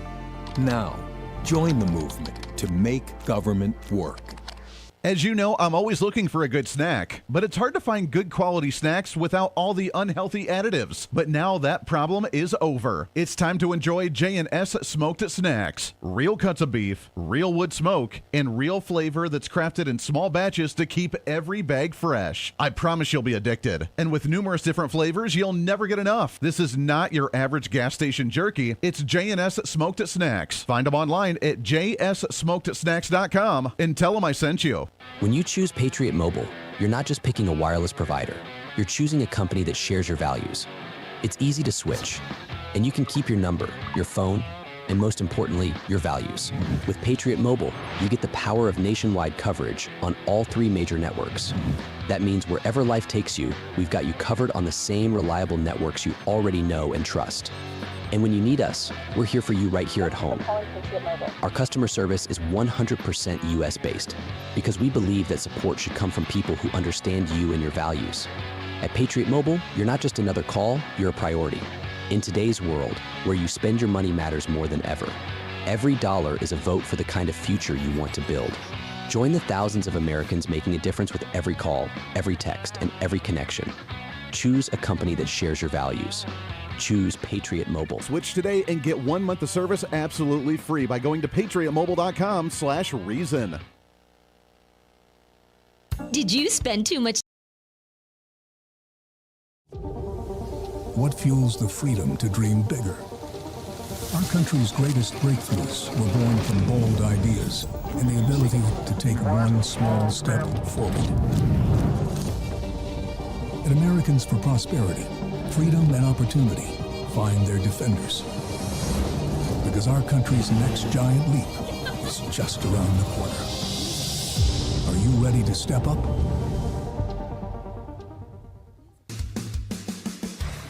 Now, join the movement to make government work. As you know, I'm always looking for a good snack, but it's hard to find good quality snacks without all the unhealthy additives. But now that problem is over. It's time to enjoy J&S Smoked Snacks. Real cuts of beef, real wood smoke, and real flavor that's crafted in small batches to keep every bag fresh. I promise you'll be addicted. And with numerous different flavors, you'll never get enough. This is not your average gas station jerky. It's J&S Smoked Snacks. Find them online at jssmokedsnacks.com and tell them I sent you. When you choose Patriot Mobile, you're not just picking a wireless provider. You're choosing a company that shares your values. It's easy to switch, and you can keep your number, your phone, and most importantly, your values. With Patriot Mobile, you get the power of nationwide coverage on all 3 major networks. That means wherever life takes you, we've got you covered on the same reliable networks you already know and trust. And when you need us, we're here for you right here at home. Our customer service is 100% US-based because we believe that support should come from people who understand you and your values. At Patriot Mobile, you're not just another call, you're a priority. In today's world, where you spend your money matters more than ever. Every dollar is a vote for the kind of future you want to build. Join the thousands of Americans making a difference with every call, every text, and every connection. Choose a company that shares your values. Choose Patriot Mobile. Switch today and get 1 month of service absolutely free by going to patriotmobile.com/reason. Did you spend too much? What fuels the freedom to dream bigger? Our country's greatest breakthroughs were born from bold ideas and the ability to take one small step forward. At Americans for Prosperity, freedom and opportunity find their defenders. Because our country's next giant leap is just around the corner. Are you ready to step up?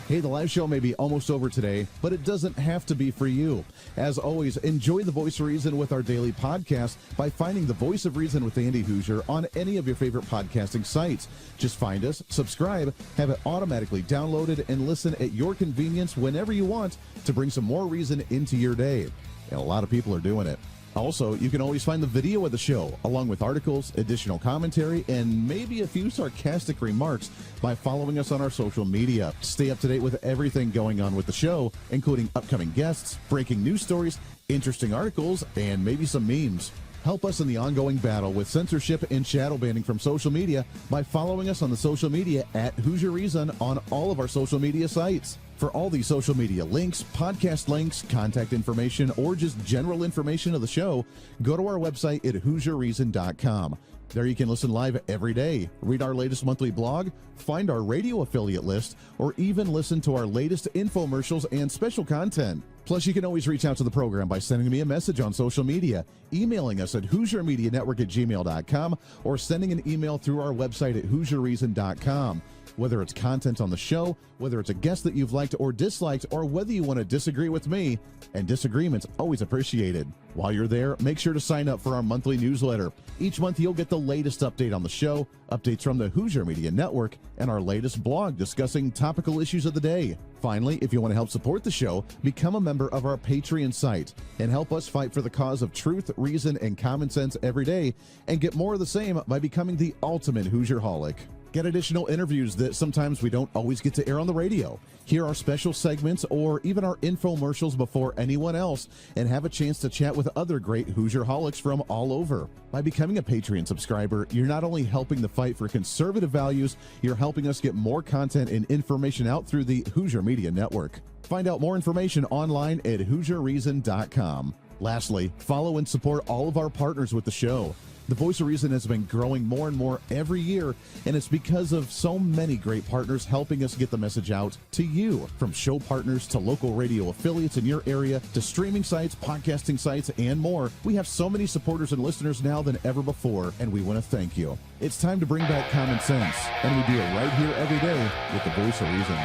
Hey, the live show may be almost over today, but it doesn't have to be for you. As always, enjoy the Voice of Reason with our daily podcast by finding the Voice of Reason with Andy Hooser on any of your favorite podcasting sites. Just find us, subscribe, have it automatically downloaded, and listen at your convenience whenever you want to bring some more reason into your day. And a lot of people are doing it. Also, you can always find the video of the show, along with articles, additional commentary, and maybe a few sarcastic remarks by following us on our social media. Stay up to date with everything going on with the show, including upcoming guests, breaking news stories, interesting articles, and maybe some memes. Help us in the ongoing battle with censorship and shadow banning from social media by following us on the social media at Hooser Reason on all of our social media sites. For all these social media links, podcast links, contact information, or just general information of the show, go to our website at HooserReason.com. There you can listen live every day, read our latest monthly blog, find our radio affiliate list, or even listen to our latest infomercials and special content. Plus, you can always reach out to the program by sending me a message on social media, emailing us at HooserMediaNetwork@gmail.com, or sending an email through our website at HooserReason.com. Whether it's content on the show, whether it's a guest that you've liked or disliked, or whether you want to disagree with me, and disagreement's always appreciated. While you're there, make sure to sign up for our monthly newsletter. Each month, you'll get the latest update on the show, updates from the Hooser Media Network, and our latest blog discussing topical issues of the day. Finally, if you want to help support the show, become a member of our Patreon site and help us fight for the cause of truth, reason, and common sense every day, and get more of the same by becoming the ultimate Hoosierholic. Get additional interviews that sometimes we don't always get to air on the radio. Hear our special segments or even our infomercials before anyone else, and have a chance to chat with other great Hoosierholics from all over. By becoming a Patreon subscriber, you're not only helping the fight for conservative values, you're helping us get more content and information out through the Hooser Media Network. Find out more information online at HooserReason.com. Lastly, follow and support all of our partners with the show. The Voice of Reason has been growing more and more every year, and it's because of so many great partners helping us get the message out to you. From show partners to local radio affiliates in your area to streaming sites, podcasting sites, and more, we have so many supporters and listeners now than ever before, and we want to thank you. It's time to bring back common sense, and we do it right here every day with the Voice of Reason.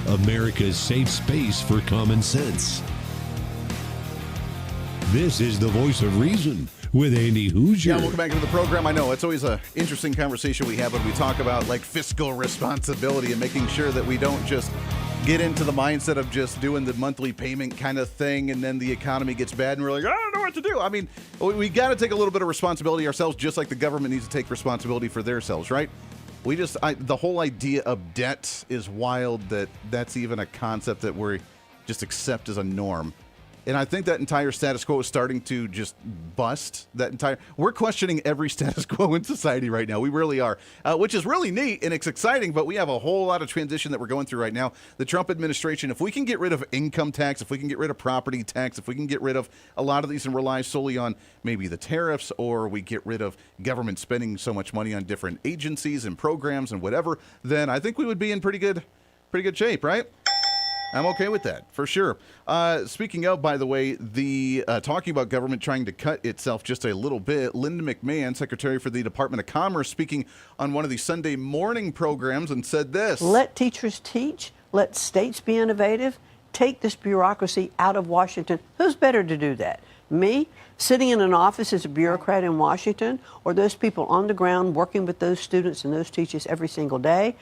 America's safe space for common sense. This is the Voice of Reason with Andy Hooser. Yeah, welcome back to the program. I know it's always an interesting conversation we have when we talk about like fiscal responsibility and making sure that we don't just get into the mindset of just doing the monthly payment kind of thing, and then the economy gets bad and we're like, I don't know what to do. I mean, we got to take a little bit of responsibility ourselves, just like the government needs to take responsibility for themselves, right? The whole idea of debt is wild, that's even a concept that we just accept as a norm. And I think that entire status quo is starting to just bust. We're questioning every status quo in society right now. We really are, which is really neat and it's exciting, but we have a whole lot of transition that we're going through right now. The Trump administration, if we can get rid of income tax, if we can get rid of property tax, if we can get rid of a lot of these and rely solely on maybe the tariffs, or we get rid of government spending so much money on different agencies and programs and whatever, then I think we would be in pretty good shape, right? I'm okay with that, for sure. Speaking of, by the way, talking about government trying to cut itself just a little bit, Linda McMahon, Secretary for the Department of Commerce, speaking on one of the Sunday morning programs and said this. Let teachers teach. Let states be innovative. Take this bureaucracy out of Washington. Who's better to do that? Me, sitting in an office as a bureaucrat in Washington, or those people on the ground working with those students and those teachers every single day?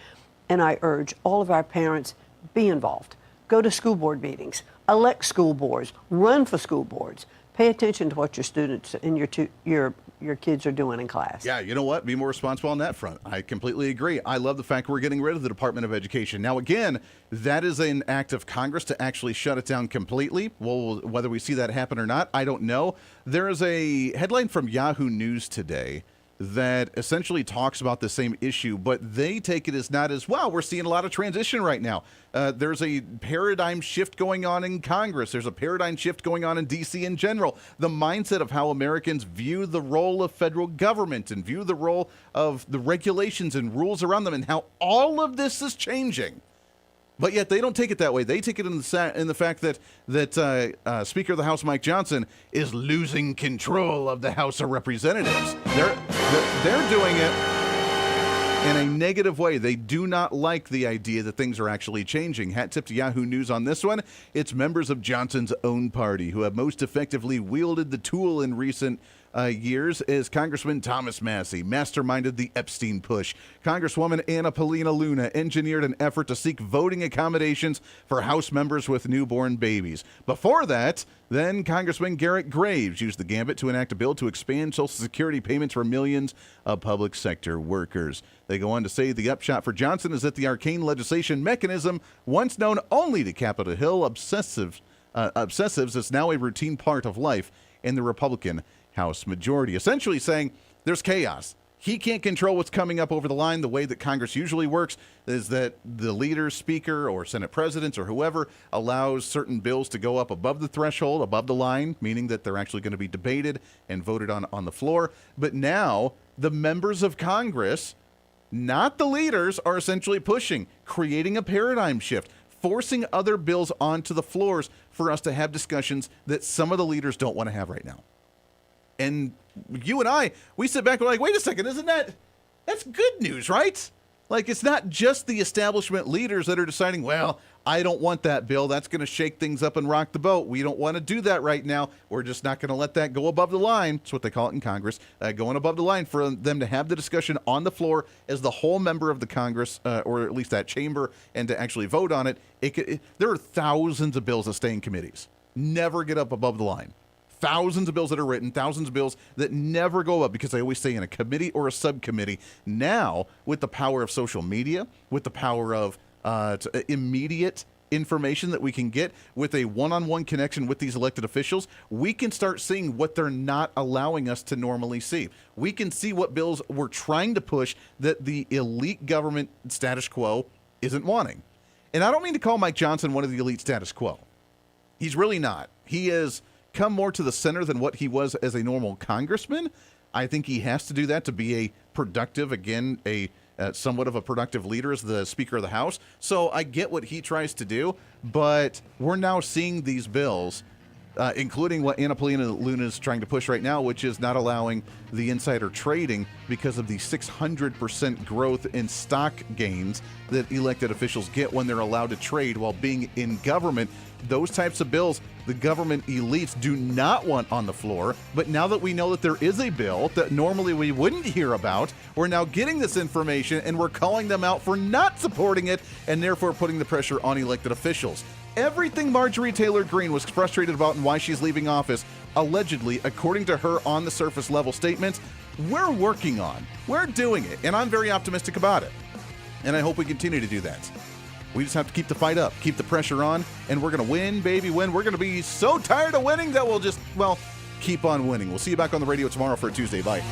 and I urge all of our parents, be involved. Go to school board meetings, elect school boards, run for school boards. Pay attention to what your students and your kids are doing in class. Yeah, you know what? Be more responsible on that front. I completely agree. I love the fact we're getting rid of the Department of Education. Now, again, that is an act of Congress to actually shut it down completely. Well, whether we see that happen or not, I don't know. There is a headline from Yahoo News today that essentially talks about the same issue, but they take it as not as, well, we're seeing a lot of transition right now. There's a paradigm shift going on in Congress. There's a paradigm shift going on in D.C. in general. The mindset of how Americans view the role of federal government and view the role of the regulations and rules around them and how all of this is changing. But yet they don't take it that way. They take it in the fact that Speaker of the House Mike Johnson is losing control of the House of Representatives. They're doing it in a negative way. They do not like the idea that things are actually changing. Hat tip to Yahoo News on this one. It's members of Johnson's own party who have most effectively wielded the tool in recent years as Congressman Thomas Massie masterminded the Epstein push. Congresswoman Anna Paulina Luna engineered an effort to seek voting accommodations for House members with newborn babies. Before that, then Congressman Garrett Graves used the gambit to enact a bill to expand Social Security payments for millions of public sector workers. They go on to say the upshot for Johnson is that the arcane legislation mechanism, once known only to Capitol Hill obsessives, is now a routine part of life in the Republican House majority, essentially saying there's chaos. He can't control what's coming up over the line. The way that Congress usually works is that the leader, speaker, or Senate presidents or whoever allows certain bills to go up above the threshold, above the line, meaning that they're actually going to be debated and voted on the floor. But now the members of Congress, not the leaders, are essentially pushing, creating a paradigm shift, forcing other bills onto the floors for us to have discussions that some of the leaders don't want to have right now. And you and I, we sit back and we're like, wait a second, that's good news, right? Like, it's not just the establishment leaders that are deciding, well, I don't want that bill. That's going to shake things up and rock the boat. We don't want to do that right now. We're just not going to let that go above the line. That's what they call it in Congress, going above the line for them to have the discussion on the floor as the whole member of the Congress, or at least that chamber, and to actually vote on it. There are thousands of bills that stay in committees, never get up above the line. Thousands of bills that are written, thousands of bills that never go up because they always stay in a committee or a subcommittee. Now, with the power of social media, with the power of immediate information that we can get with a one-on-one connection with these elected officials, we can start seeing what they're not allowing us to normally see. We can see what bills we're trying to push that the elite government status quo isn't wanting. And I don't mean to call Mike Johnson one of the elite status quo. He's really not. He is come more to the center than what he was as a normal congressman. I think he has to do that to be a productive, again, somewhat of a productive leader as the Speaker of the House. So I get what he tries to do, but we're now seeing these bills, including what Anna Paulina Luna is trying to push right now, which is not allowing the insider trading because of the 600% growth in stock gains that elected officials get when they're allowed to trade while being in government. Those types of bills, the government elites do not want on the floor. But now that we know that there is a bill that normally we wouldn't hear about, we're now getting this information and we're calling them out for not supporting it and therefore putting the pressure on elected officials. Everything Marjorie Taylor Greene was frustrated about and why she's leaving office, allegedly, according to her on the surface level statements, we're working on. We're doing it. And I'm very optimistic about it. And I hope we continue to do that. We just have to keep the fight up, keep the pressure on, and we're going to win, baby, win. We're going to be so tired of winning that we'll just, keep on winning. We'll see you back on the radio tomorrow for a Tuesday. Bye.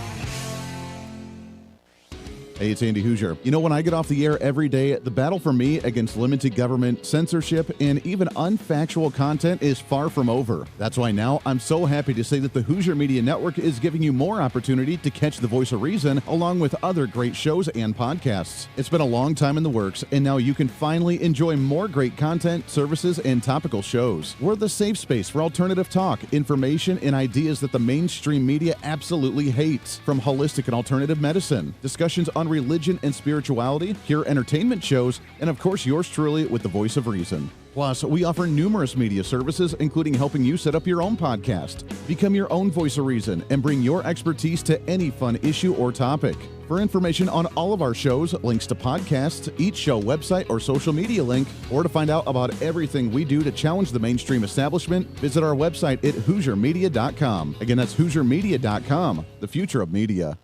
Hey, it's Andy Hooser. You know, when I get off the air every day, the battle for me against limited government, censorship, and even unfactual content is far from over. That's why now I'm so happy to say that the Hooser Media Network is giving you more opportunity to catch the voice of reason along with other great shows and podcasts. It's been a long time in the works, and now you can finally enjoy more great content, services, and topical shows. We're the safe space for alternative talk, information, and ideas that the mainstream media absolutely hates. From holistic and alternative medicine, discussions on religion and spirituality, pure entertainment shows, and of course yours truly with the voice of reason. Plus, we offer numerous media services, including helping you set up your own podcast. Become your own voice of reason and bring your expertise to any fun issue or topic. For information on all of our shows, links to podcasts, each show website or social media link, or to find out about everything we do to challenge the mainstream establishment, visit our website at HooserMedia.com. Again, that's HooserMedia.com, the future of media.